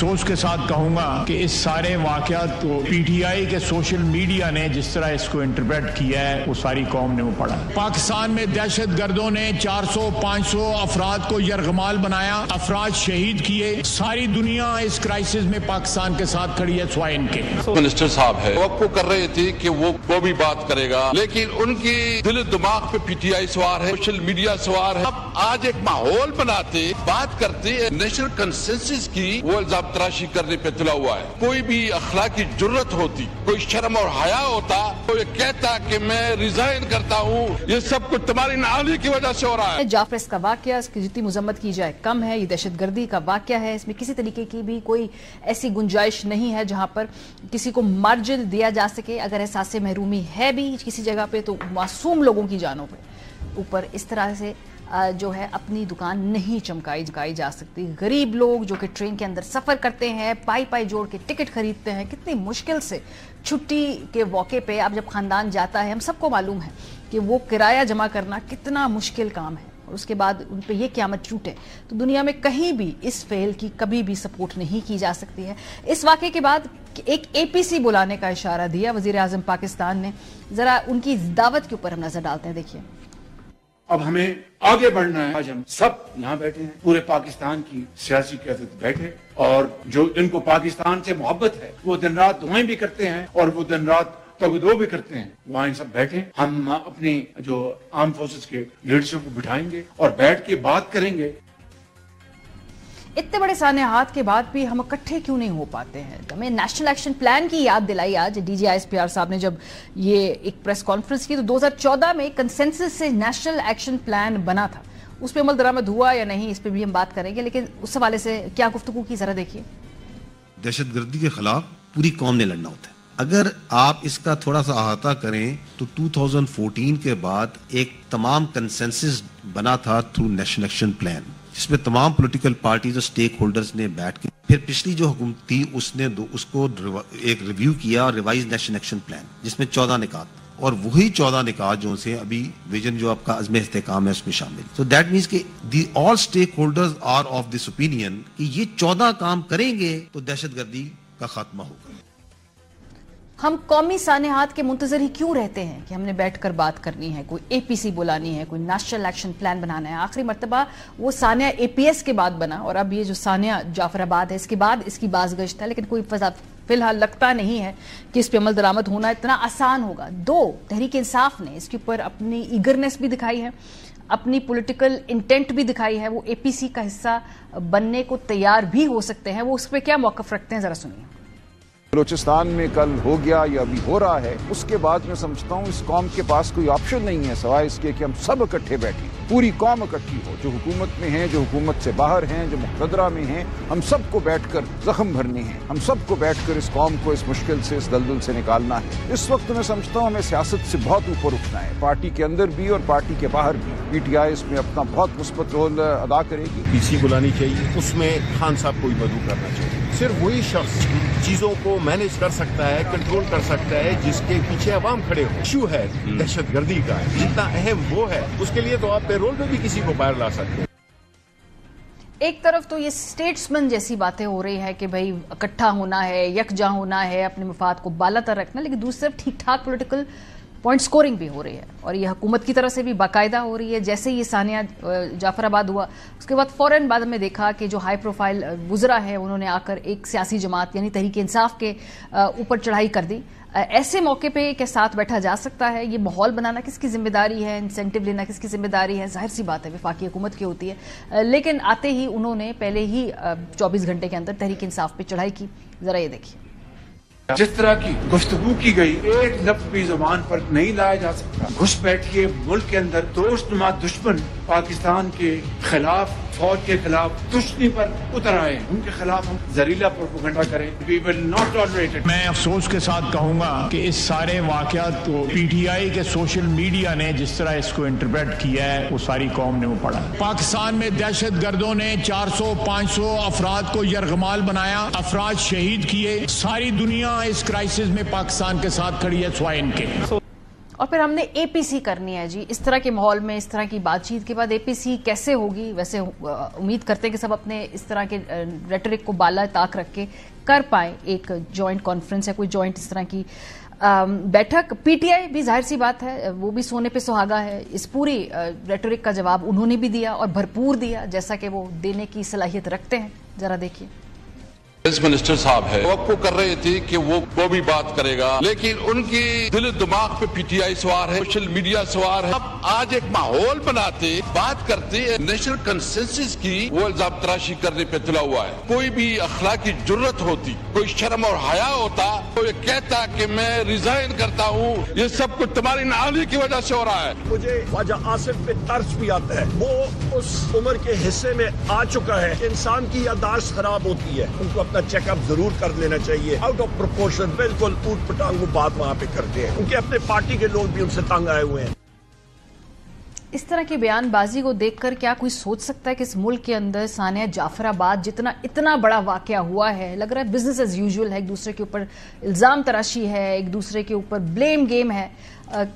अफसोस के साथ कहूँगा कि इस सारे वाक़यात को PTI के सोशल मीडिया ने जिस तरह इसको इंटरप्रेट किया है वो सारी कौम ने वो पढ़ा। पाकिस्तान में दहशत गर्दों ने 400-500 अफराद को यरगमाल बनाया, अफराद शहीद किए। सारी दुनिया इस क्राइसिस में पाकिस्तान के साथ खड़ी है सिवाय इनके। मिनिस्टर साहब है वो कर रहे थे कि वो भी बात करेगा, लेकिन उनकी दिल दिमाग पे PTI सवार है, सोशल मीडिया सवार है। अब आज एक माहौल बनाते बात करते नेशनल कंसेंसस की वो इल्जाम तराशी करने पे तुला हुआ है। कोई भी अखलाकी जुर्रत होती, कोई शर्म और हया होता तो ये कहता कि मैं रिजाइन करता हूँ। ये सब कुछ तुम्हारी नाली की वजह से हो रहा है। जाफर का वाकया, इसकी जितनी मजम्मत की जाए कम है। ये दहशतगर्दी का वाकया है, इसमें किसी तरीके की भी कोई ऐसी गुंजाइश नहीं है जहां पर किसी को मार्जिन दिया जा सके। अगर एहसास महरूमी है भी किसी जगह पे तो मासूम लोगों की जानों पे ऊपर इस तरह से जो है अपनी दुकान नहीं चमकाई जा सकती। गरीब लोग जो कि ट्रेन के अंदर सफ़र करते हैं, पाई जोड़ के टिकट खरीदते हैं, कितनी मुश्किल से छुट्टी के मौके पे अब जब ख़ानदान जाता है, हम सबको मालूम है कि वो किराया जमा करना कितना मुश्किल काम है, और उसके बाद उन पर यह क़यामत टूटे तो दुनिया में कहीं भी इस फेल की कभी भी सपोर्ट नहीं की जा सकती है। इस वाक़े के बाद एक APC बुलाने का इशारा दिया वज़ीर आज़म पाकिस्तान ने। ज़रा उनकी दावत के ऊपर हम नज़र डालते हैं। देखिए, अब हमें आगे बढ़ना है। आज हम सब यहाँ बैठे हैं, पूरे पाकिस्तान की सियासी क़यादत बैठे, और जो जिनको पाकिस्तान से मोहब्बत है वो दिन रात दुआएं भी करते हैं और वो दिन रात तगदो भी करते हैं, वहाँ सब बैठे। हम अपनी जो आर्म फोर्सेस के लीडरशिप को बिठाएंगे और बैठ के बात करेंगे। इतने बड़े सानेहात के बाद भी हम इकट्ठे क्यों नहीं हो पाते हैं? हमें नेशनल एक्शन प्लान की याद दिलाई आज DG ISPR साहब ने जब ये एक प्रेस कॉन्फ्रेंस की, तो 2014 में कंसेंसस से नेशनल एक्शन प्लान बना था। उस पर अमल दरामद हुआ या नहीं, इस पर भी हम बात करेंगे, लेकिन उस हवाले से क्या गुफ्तगू की, जरा देखिए। दहशतगर्दी के खिलाफ पूरी कौम ने लड़ना होता है। अगर आप इसका थोड़ा सा अहाता करें तो 2014 के बाद एक तमाम कंसेंसस बना था थ्रू नेशनल एक्शन प्लान, जिसमें तमाम पॉलिटिकल पार्टीज और स्टेक होल्डर्स ने बैठ के फिर पिछली जो हुकूमत थी उसने उसको एक रिव्यू किया और रिवाइज नेशनल एक्शन प्लान, जिसमें 14 निकात, और वही 14 निकात जो से अभी विजन जो आपका अज़्म इस्तेकाम है उसमें शामिल। सो दैट मीन्स कि the all stakeholders are of this opinion कि ये 14 काम करेंगे तो दहशतगर्दी का खात्मा होगा। हम कौमी सानेहात के मुंतजर ही क्यों रहते हैं कि हमने बैठकर बात करनी है, कोई APC बुलानी है, कोई नेशनल एक्शन प्लान बनाना है। आखिरी मरतबा वो सानिया APS के बाद बना, और अब ये जो सानिया जाफराबाद है इसके बाद इसकी बाज़गश्त है, लेकिन कोई फिलहाल लगता नहीं है कि इस पर अमल दरामद होना इतना आसान होगा। तहरीक इंसाफ ने इसके ऊपर अपनी ईगरनेस भी दिखाई है, अपनी पॉलिटिकल इंटेंट भी दिखाई है, वो APC का हिस्सा बनने को तैयार भी हो सकते हैं। वो उस पर क्या मौक़िफ़ रखते हैं, जरा सुनिए। बलोचिस्तान में कल हो गया या अभी हो रहा है, उसके बाद मैं समझता हूँ इस कौम के पास कोई ऑप्शन नहीं है सवाए इसके कि हम सब इकट्ठे बैठें, पूरी कौम इकट्ठी हो, जो हुकूमत में है, जो हुकूमत से बाहर हैं, जो मुक़तदरा में हैं, हम सबको बैठकर जख्म भरने हैं, हम सबको बैठकर इस कौम को इस मुश्किल से, इस दलदल से निकालना है। इस वक्त मैं समझता हूँ हमें सियासत से बहुत ऊपर उठना है, पार्टी के अंदर भी और पार्टी के बाहर भी। PTI इसमें अपना बहुत मुस्बत रोल अदा करेगी। PC बुलानी चाहिए, उसमें खान साहब को भी मदऊ करना चाहिए। सिर्फ वही शख्स चीजों को मैनेज कर सकता है, कंट्रोल कर सकता है, जिसके पीछे अवाम खड़े हो। इशू है दहशतगर्दी का, जितना अहम वो है उसके लिए तो आप पेरोल पे भी किसी को बाहर ला सकते हैं। एक तरफ तो ये स्टेट्समैन जैसी बातें हो रही है कि भाई इकट्ठा होना है, यकजा होना है, अपने मफाद को बालातर रखना, लेकिन दूसरी तरफ ठीक ठाक पॉलिटिकल पॉइंट स्कोरिंग भी हो रही है, और ये हुकूमत की तरफ से भी बाकायदा हो रही है। जैसे ये सानिया जाफराबाद हुआ, उसके बाद फौरन बाद में देखा कि जो हाई प्रोफाइल वुज़रा है उन्होंने आकर एक सियासी जमात यानी तहरीक इंसाफ के ऊपर चढ़ाई कर दी। ऐसे मौके पे क्या साथ बैठा जा सकता है? ये माहौल बनाना किसकी जिम्मेदारी है, इंसेंटिव लेना किसकी जिम्मेदारी है? जाहिर सी बात है वफाकी हुकूमत की होती है, लेकिन आते ही उन्होंने पहले ही 24 घंटे के अंदर तहरीक इंसाफ पे चढ़ाई की। जरा ये देखिए, जिस तरह की गुफ्तगू की गई, एक लफ्ज भी ज़बान पर नहीं लाया जा सकता। घुस बैठिए मुल्क के अंदर, दोस्त दुश्मन पाकिस्तान के खिलाफ, फौज के खिलाफ दुश्मनी पर उतर आए, उनके खिलाफ हम जहरीला प्रोपेगेंडा करें। We will not tolerate it। मैं अफसोस के साथ कहूँगा कि इस सारे वाक़यात को PTI के सोशल मीडिया ने जिस तरह इसको इंटरप्रेट किया है वो सारी कौम ने वो पढ़ा। पाकिस्तान में दहशत गर्दों ने 400-500 अफराद को यरगमाल बनाया, अफराद शहीद किए। सारी दुनिया इस क्राइसिस में पाकिस्तान के साथ खड़ी है सिवाय इनके। اور پھر ہم نے اے پی سی کرنی ہے جی. اس طرح کے ماحول میں اس طرح کی بات چیت کے بعد اے پی سی کیسے ہوگی؟ ویسے امید کرتے ہیں کہ سب اپنے اس طرح کے ریٹرک کو بالا طاق رکھ کے کر پائیں ایک جوائنٹ کانفرنس یا کوئی جوائنٹ اس طرح کی بیٹھک. پی ٹی آئی بھی ظاہر سی بات ہے وہ بھی سونے پہ سہاگا ہے. اس پوری ریٹرک کا جواب انہوں نے بھی دیا اور بھرپور دیا جیسا کہ وہ دینے کی صلاحیت رکھتے ہیں. ذرا دیکھیے. منسٹر صاحب ہے توقع کر رہے تھے کہ وہ بھی بات کرے گا, لیکن ان کی دل دماغ پہ پی ٹی آئی سوار ہے, سوشل میڈیا سوار ہے. اب آج ایک ماحول بناتے بات کرتے نیشنل کنسنسس کی وہ الزام تراشی کرنے پہ تلا ہوا ہے. کوئی بھی اخلاقی جرت ہوتی, کوئی شرم اور حیا ہوتا تو یہ کہتا کہ میں ریزائن کرتا ہوں. یہ سب کچھ تمہاری نااہلی کی وجہ سے ہو رہا ہے. مجھے خواجہ آصف پہ ترس بھی آتا ہے. وہ اس عمر کے حصے میں آ چکا ہے کہ انسان کی یادداشت خراب ہوتی ہے. ان کو اپنا چیک اپ ضرور کر لینا چاہیے. آؤٹ آف پروپورشن بالکل اوٹ پٹانگ وہ بات وہاں پہ کرتے ہیں کیونکہ اپنے پارٹی کے لوگ بھی ان سے تنگ آئے ہوئے ہیں. اس طرح کی بیان بازی کو دیکھ کر کیا کوئی سوچ سکتا ہے کہ اس ملک کے اندر ثانیہ جعفر آباد اتنا بڑا واقعہ ہوا ہے, لگ رہا ہے بزنس ایز یوزول ہے, ایک دوسرے کے اوپر الزام تراشی ہے, ایک دوسرے کے اوپر بلیم گیم ہے.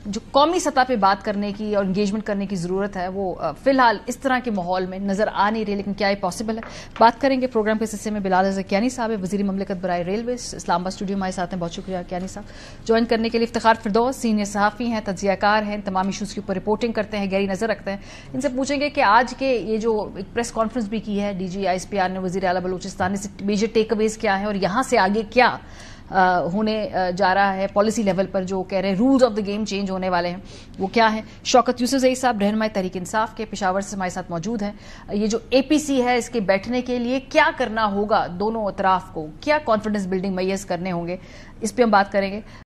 جو قومی سطح پہ بات کرنے کی اور انگیجمنٹ کرنے کی ضرورت ہے وہ فی الحال اس طرح کے ماحول میں نظر آ نہیں رہی. لیکن کیا یہ پاسبل ہے؟ بات کریں گے پروگرام کے حصے میں. بلال اظہر کیانی صاحب ہے, وزیر مملکت برائے ریلویز, اسلام آباد اسٹوڈیو ہمارے ساتھ ہیں. بہت شکریہ کیانی صاحب جوائن کرنے کے لیے. افتخار فردوس سینئر صحافی ہیں, تجزیہ کار ہیں, تمام ایشوز کے اوپر رپورٹنگ کرتے ہیں, گہری نظر رکھتے ہیں. ان سے پوچھیں گے کہ آج کے یہ جو ایک پریس کانفرنس بھی کی ہے D G I S P R نے, وزیر اعلیٰ بلوچستان نے, میجر ٹیک اویز کیا ہے اور یہاں سے آگے کیا ہونے جا رہا ہے پالیسی لیول پر. جو کہہ رہے ہیں rules of the game change ہونے والے ہیں وہ کیا ہیں. شوکت یوسف زئی صاحب رہنمائی تحریک انصاف کے پشاور سے ہمارے ساتھ موجود ہیں. یہ جو اے پی سی ہے اس کے بیٹھنے کے لیے کیا کرنا ہوگا دونوں اطراف کو, کیا کانفیڈنس بلڈنگ میئرز کرنے ہوں گے, اس پہ ہم بات کریں گے.